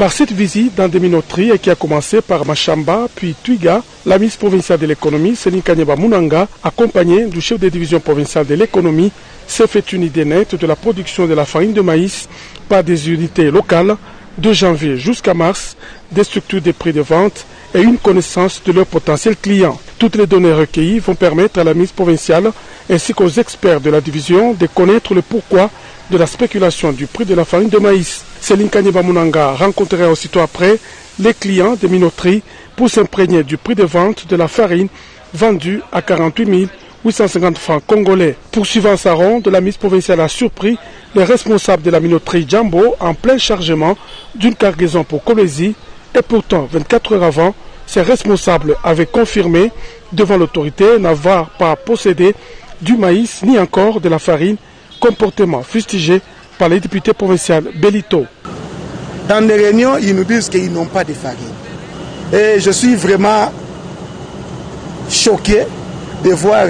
Par cette visite dans des minoteries qui a commencé par Machamba puis Twiga, la ministre provinciale de l'économie, Céline Kanyeba Munanga, accompagnée du chef de division provinciale de l'économie, s'est fait une idée nette de la production de la farine de maïs par des unités locales de janvier jusqu'à mars, des structures de prix de vente et une connaissance de leurs potentiels clients. Toutes les données recueillies vont permettre à la ministre provinciale ainsi qu'aux experts de la division de connaître le pourquoi de la spéculation du prix de la farine de maïs. Céline Kanyeba Munanga rencontrera aussitôt après les clients des minoteries pour s'imprégner du prix de vente de la farine vendue à 48 850 francs congolais. Poursuivant sa ronde, la ministre provinciale a surpris les responsables de la minoterie Jambo en plein chargement d'une cargaison pour Kolwezi et pourtant 24 heures avant, ces responsables avaient confirmé devant l'autorité n'avoir pas possédé du maïs ni encore de la farine, comportement fustigé par les députés provinciaux Belito. Dans les réunions, ils nous disent qu'ils n'ont pas de farine. Et je suis vraiment choqué de voir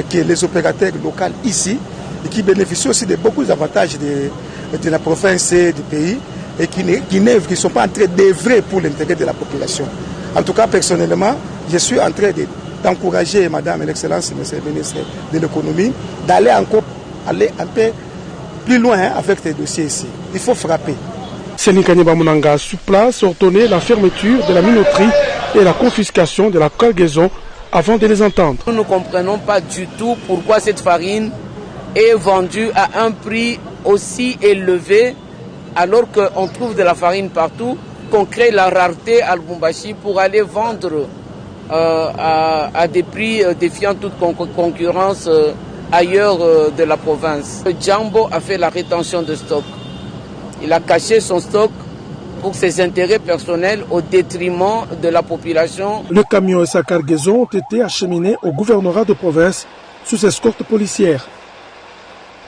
que les opérateurs locaux ici, et qui bénéficient aussi de beaucoup d'avantages de la province et du pays, et qui ne sont pas en train d'œuvrer pour l'intérêt de la population. En tout cas, personnellement, je suis en train d'encourager Madame l'Excellence, Monsieur le ministre de l'économie, d'aller encore aller un peu plus loin avec ces dossiers ici. Il faut frapper. Céline Kanyeba Munanga sur place ordonné la fermeture de la minoterie et la confiscation de la cargaison avant de les entendre. Nous ne comprenons pas du tout pourquoi cette farine est vendue à un prix aussi élevé alors qu'on trouve de la farine partout, qu'on crée la rareté à Lubumbashi pour aller vendre à des prix défiant toute concurrence ailleurs de la province. Jambo a fait la rétention de stock. Il a caché son stock pour ses intérêts personnels au détriment de la population. Le camion et sa cargaison ont été acheminés au gouvernorat de province sous escorte policière.